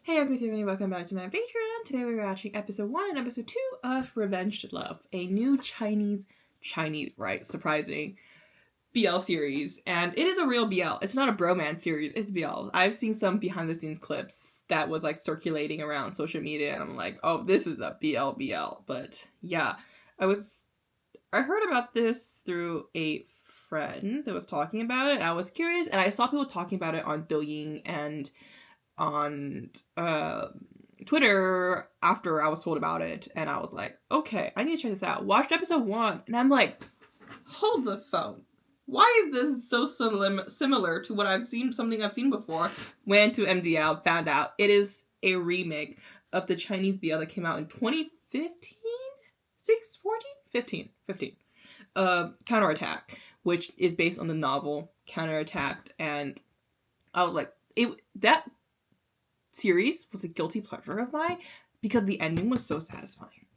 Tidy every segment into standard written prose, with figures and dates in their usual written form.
Hey, it's me Tiffany. Welcome back to my Patreon. Today we're watching episode 1 and episode 2 of Revenge to Love, a new Chinese, right? Surprising BL series. And it is a real BL. It's not a bromance series, it's BL. I've seen some behind the scenes clips that was like circulating around social media and I'm like, oh, this is a BL. But yeah, I heard about this through a friend that was talking about it. I was curious and I saw people talking about it on Douyin and on Twitter after I was told about it, and I was like, okay, I need to check this out. Watched episode 1, and I'm like, hold the phone. Why is this so similar to what I've seen, something I've seen before? Went to MDL, found out it is a remake of the Chinese BL that came out in 2015? 15. Counterattack, which is based on the novel Counterattack, and I was like, that series was a guilty pleasure of mine because the ending was so satisfying.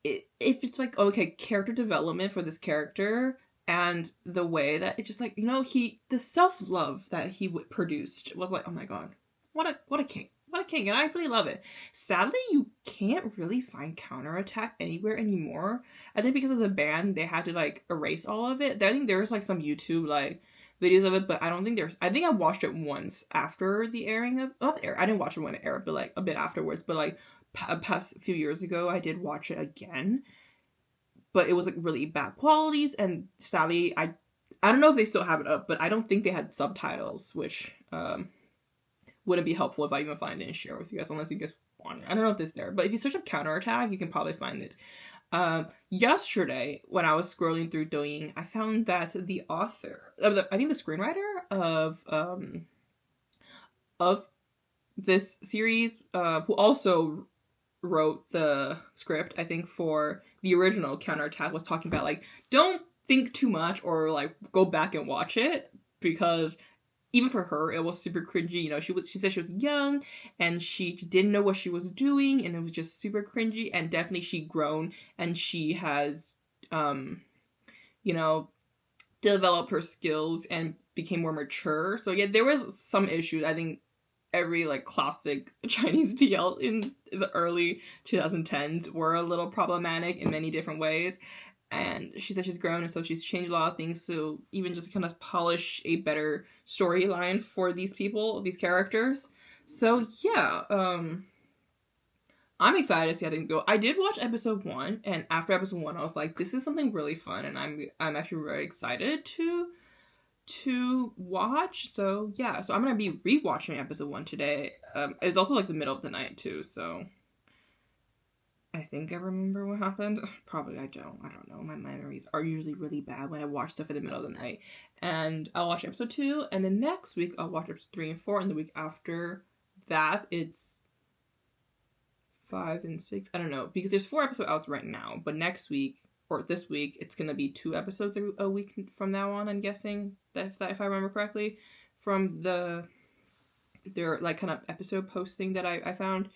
If it's like, okay, character development for this character and the way that it just like, the self-love that he produced was like, oh my god, what a king. What a king, and I really love it. Sadly, you can't really find Counterattack anywhere anymore. I think because of the ban, they had to like erase all of it. I think there's like some YouTube like videos of it, but I don't think I think I watched it once after the airing of, not the air, I didn't watch it when it aired, but like a bit afterwards, but like past few years ago, I did watch it again, but it was like really bad qualities, and sadly, I don't know if they still have it up, but I don't think they had subtitles, which wouldn't be helpful if I even find it and share with you guys, unless you guys want it. I don't know if it's there, but if you search up Counterattack, you can probably find it. Yesterday, when I was scrolling through Douyin, I found that the author I think the screenwriter of this series, who also wrote the script, I think, for the original Counterattack, was talking about like, don't think too much or like go back and watch it, because even for her, it was super cringy. She said she was young and she didn't know what she was doing, and it was just super cringy. And definitely she grown and she has, developed her skills and became more mature. So yeah, there was some issues. I think every like classic Chinese BL in the early 2010s were a little problematic in many different ways. And she said she's grown, and so she's changed a lot of things to even just kind of polish a better storyline for these people, these characters. So yeah, I'm excited to see how things go. I did watch episode 1, and after episode 1, I was like, this is something really fun, and I'm actually very excited to watch. So yeah, so I'm gonna be rewatching episode 1 today. It's also like the middle of the night too, so I think I remember what happened. Probably I don't know. My memories are usually really bad when I watch stuff in the middle of the night. And I'll watch episode 2, and then next week I'll watch episode 3 and 4, and the week after that it's 5 and 6. I don't know, because there's 4 episodes out right now, but next week or this week it's gonna be 2 episodes a week from now on, I'm guessing, if I remember correctly from their like kind of episode posting that I found.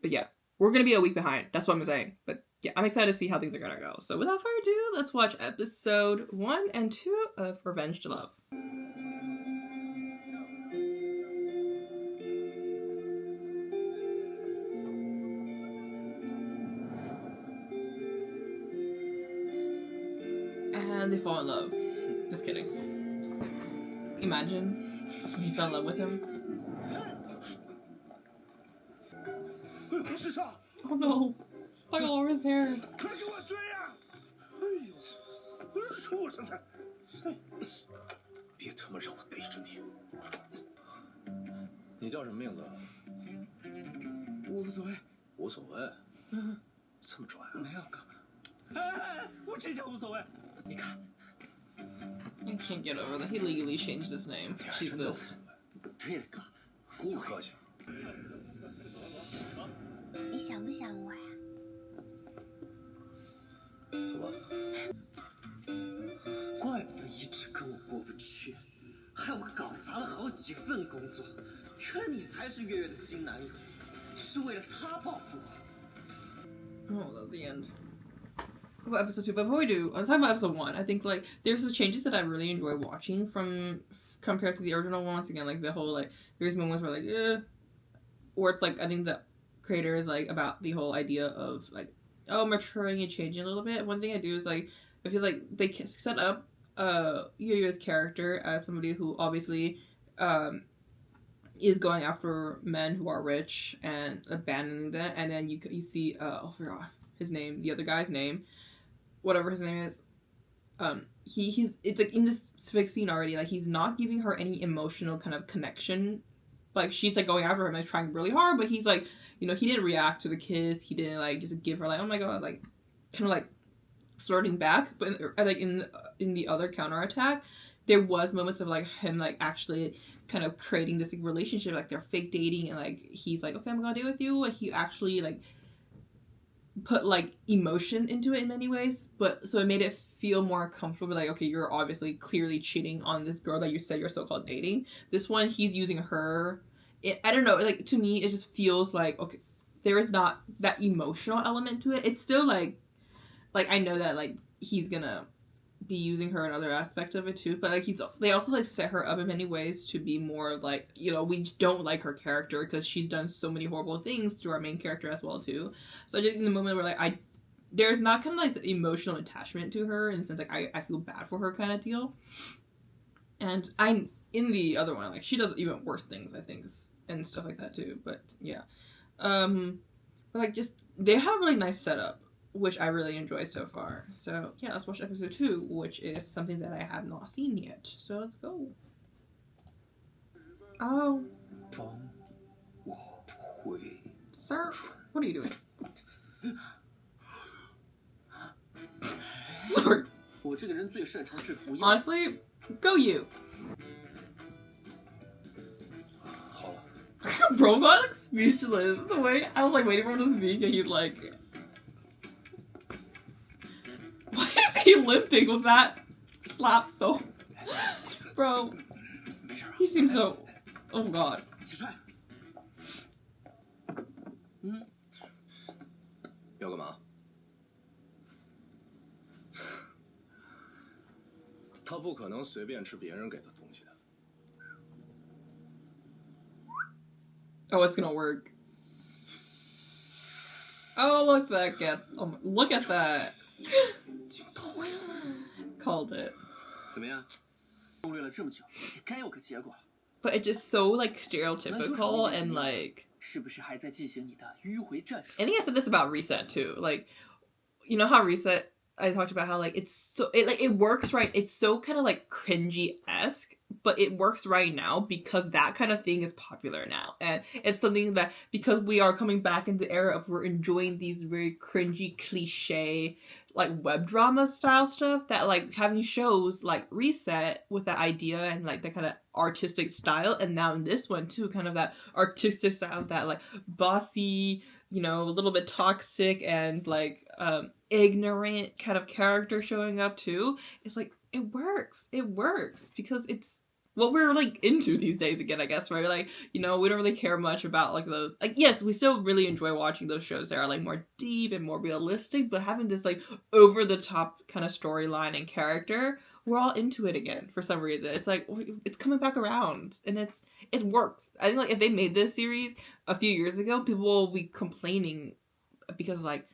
But yeah, we're going to be a week behind. That's what I'm saying. But yeah, I'm excited to see how things are going to go. So without further ado, let's watch episode 1 and 2 of Revenge to Love. And they fall in love. Just kidding. Imagine he fell in love with him. Oh no, stuck all over his hair. 快给我追呀！哎呦，畜生的！别他妈让我逮着你！你叫什么名字？无所谓。无所谓？这么拽啊？没有，干嘛？哎，我真叫无所谓。你看。I can't get over that he legally changed his name. Jesus. 这个不高兴。你想不想我呀？走吧。怪不得一直跟我过不去，害我搞砸了好几份工作。原来你才是月月的新男友，是为了他报复我。Oh, that's the end. About episode 2, but before we do, let's talk about episode 1. I think like there's the changes that I really enjoy watching from compared to the original one. Once again, like the whole like there's moments where like or it's like I think the creator is like about the whole idea of like maturing and changing a little bit. One thing I do is like I feel like they set up Yu-Yu's character as somebody who obviously is going after men who are rich and abandoning them, and then you see I forgot his name, the other guy's name, whatever his name is. He's it's like in this specific scene already, like he's not giving her any emotional kind of connection. Like she's like going after him and trying really hard, but he's like, you know, he didn't react to the kiss. He didn't like just give her like, oh my god, like kind of like flirting back. But like in the other counterattack, there was moments of like him like actually kind of creating this like, relationship, like they're fake dating, and like he's like, okay, I'm gonna date with you, and he actually like put like emotion into it in many ways, but so it made it feel more comfortable, like, okay, you're obviously clearly cheating on this girl that you said you're so-called dating. This one, he's using her. I don't know, like to me it just feels like, okay, there is not that emotional element to it. It's still like I know that like he's gonna be using her in other aspects of it too, but like they also like set her up in many ways to be more like, you know, we just don't like her character because she's done so many horrible things to our main character as well too. So just in the moment where like there's not kind of like the emotional attachment to her in the sense like I feel bad for her kind of deal. And I'm in the other one, like she does even worse things I think and stuff like that too, but yeah. But like just they have a really nice setup, which I really enjoy so far. So yeah, let's watch episode 2, which is something that I have not seen yet. So let's go. Oh. Sir, what are you doing? Sorry. Honestly, go you. Bro got like speechless. The way I was like waiting for him to speak, and he's like, why is he limping? Was that slap so? Bro, he seems so. Oh god. 要干嘛？他不可能随便吃别人给的东西的。 Oh, it's gonna work. Oh, look at that! Oh, look at that! Called it. 怎么样？攻略了这么久，也该有个结果了。 But it's just so like stereotypical and like. 是不是还在进行你的迂回战术？ I think I said this about Reset too. Like, you know how Reset, I talked about how like it's so it works right. It's so kind of like cringy-esque, but it works right now because that kind of thing is popular now, and it's something that because we are coming back into the era of we're enjoying these very cringy cliche like web drama style stuff, that like having shows like Reset with that idea and like that kind of artistic style, and now in this one too, kind of that artistic style, that like bossy, you know, a little bit toxic and like ignorant kind of character showing up too. It's like it works because it's what we're like into these days again, I guess, right? Like, you know, we don't really care much about like those, like, yes, we still really enjoy watching those shows that are like more deep and more realistic, but having this like over the top kind of storyline and character, we're all into it again for some reason. It's like it's coming back around, and it works. I think like if they made this series a few years ago, people will be complaining because like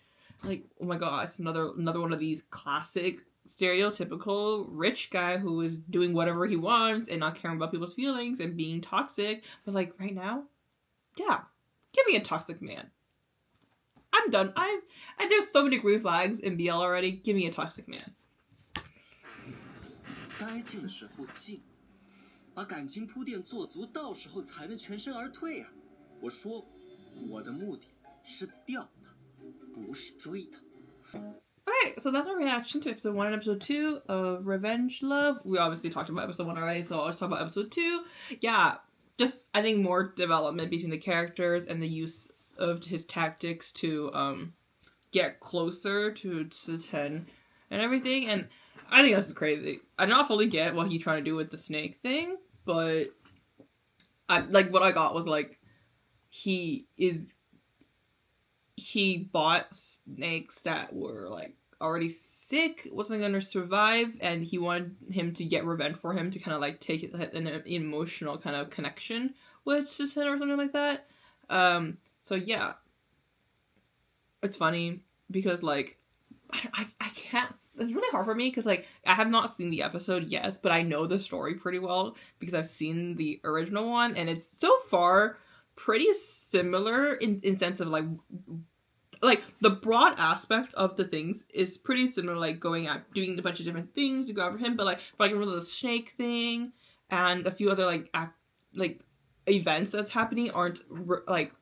oh my god, it's another one of these classic stereotypical rich guy who is doing whatever he wants and not caring about people's feelings and being toxic. But like right now, yeah, give me a toxic man. I'm done. There's so many green flags in BL already. Give me a toxic man. 该进的时候进，把感情铺垫做足，到时候才能全身而退啊！我说，我的目的是钓他，不是追他。 Okay, so that's our reaction to episode 1 and episode 2 of Revenge Love. We obviously talked about episode 1 already, so I'll just talk about episode 2. Yeah, just, I think, more development between the characters and the use of his tactics to get closer to 10 and everything. And I think this is crazy. I don't fully get what he's trying to do with the snake thing, but what I got was like he bought snakes that were like already sick, wasn't gonna survive, and he wanted him to get revenge for him to kind of like take an emotional kind of connection with Shishin or something like that. So yeah, it's funny because like I can't. It's really hard for me because like I have not seen the episode, yes, but I know the story pretty well because I've seen the original one, and it's so far pretty similar in sense of like the broad aspect of the things is pretty similar, like going out doing a bunch of different things to go after him, but like for like remember the snake thing and a few other like events that's happening aren't like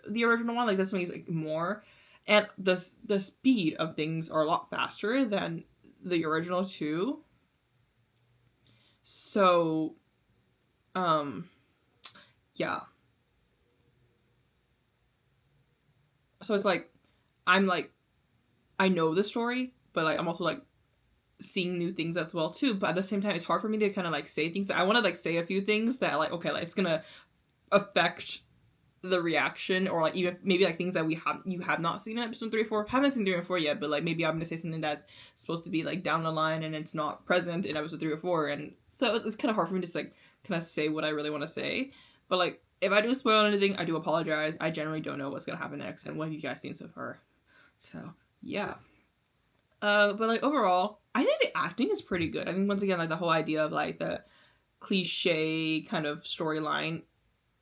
the original one. Like this one is like more, and the speed of things are a lot faster than the original too. So yeah, so it's like I'm like I know the story, but like I'm also like seeing new things as well too. But at the same time, it's hard for me to kind of like say things. I want to like say a few things that like okay, like it's gonna affect the reaction, or like even maybe like things that you have not seen in episode 3 or 4. Haven't seen 3 or 4 yet, but like maybe I'm gonna say something that's supposed to be like down the line and it's not present in episode 3 or 4, and so it's kind of hard for me to just like kind of say what I really want to say. But like if I do spoil anything, I do apologize. I generally don't know what's gonna happen next, and what have you guys seen so far? So yeah. But like overall, I think the acting is pretty good. I think once again, like the whole idea of like the cliche kind of storyline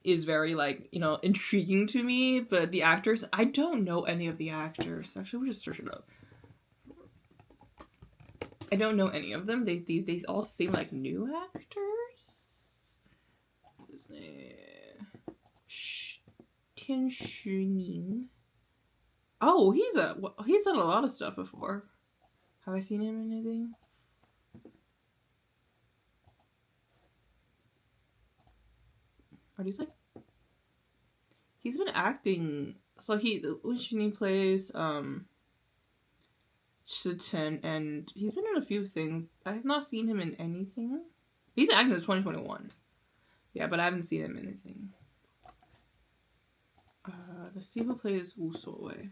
is very like, you know, intriguing to me. But the actors, I don't know any of the actors. Actually, we'll just search it up. I don't know any of them. They all seem like new actors. What's his name? Tian Xuning. Oh, he's done a lot of stuff before. Have I seen him in anything? Are these like? He's been acting. So he plays Shiten, and he's been in a few things. I have not seen him in anything. He's been acting in 2021. Yeah, but I haven't seen him in anything. Let's see who plays Wu Suowei.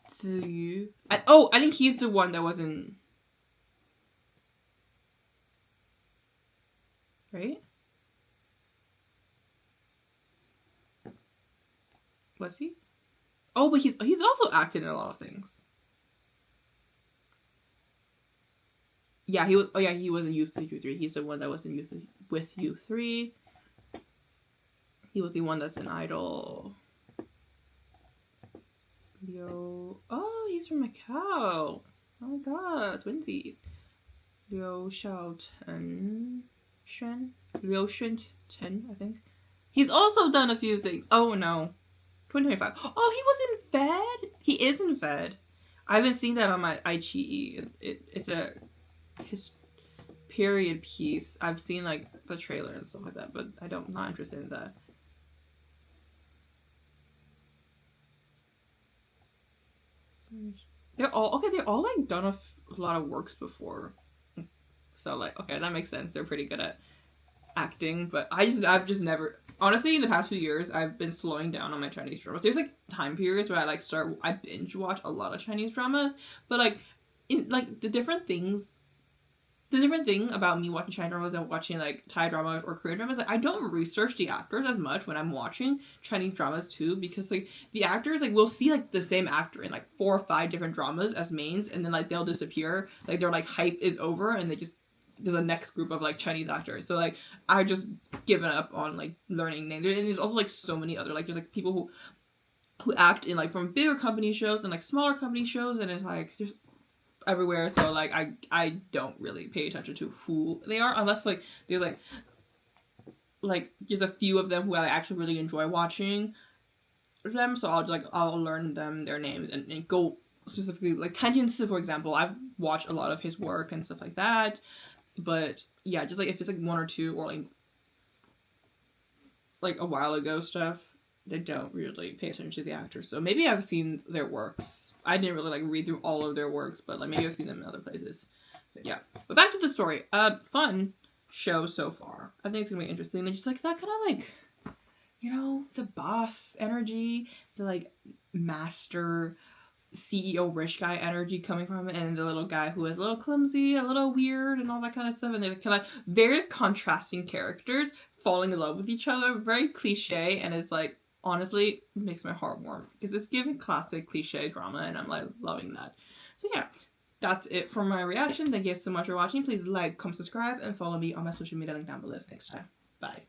Ziyu. I think he's the one that was in. Right? Was he? Oh, but he's also acted in a lot of things. Yeah, he was. Oh yeah, he was in Youth 3. He's the one that was in Youth 3. He was the one that's in Idol. Liu. Oh, he's from Macau. Oh my god, twinsies. Liu Xiaochen. Liu Shunchen, I think. He's also done a few things. Oh no. 2025. Oh, he was in Fed? He is in Fed. I've been seeing that on my iQIYI. It's a period piece. I've seen like the trailer and stuff like that, but I'm not interested in that. They're all like done a lot of works before, so like okay, that makes sense. They're pretty good at acting, but I've just never, honestly, in the past few years I've been slowing down on my Chinese dramas. There's like time periods where I binge watch a lot of Chinese dramas, but like in like the different thing about me watching Chinese dramas and watching like Thai dramas or Korean dramas, like I don't research the actors as much when I'm watching Chinese dramas too, because like the actors, like we'll see like the same actor in like 4 or 5 different dramas as mains, and then like they'll disappear, like their like hype is over, and there's a next group of like Chinese actors. So like I just given up on like learning names, and there's also like so many other like there's like people who act in like from bigger company shows and like smaller company shows, and it's like there's everywhere. So like I don't really pay attention to who they are unless like there's like there's a few of them who I actually really enjoy watching them, so I'll learn their names and go specifically like Kanjin, for example. I've watched a lot of his work and stuff like that, but yeah, just like if it's like 1 or 2 or like a while ago stuff, they don't really pay attention to the actors. So maybe I've seen their works. I didn't really like read through all of their works, but like maybe I've seen them in other places. But yeah. But back to the story. Fun show so far. I think it's gonna be interesting. And just like that kind of like, you know, the boss energy, the like master CEO rich guy energy coming from it, and the little guy who is a little clumsy, a little weird, and all that kind of stuff. And they're kind of very contrasting characters falling in love with each other. Very cliche, and it's like honestly makes my heart warm because it's giving classic cliche drama, and I'm like loving that. So yeah, that's it for my reaction. Thank you guys so much for watching. Please like, comment, subscribe, and follow me on my social media link down below. Next time, bye.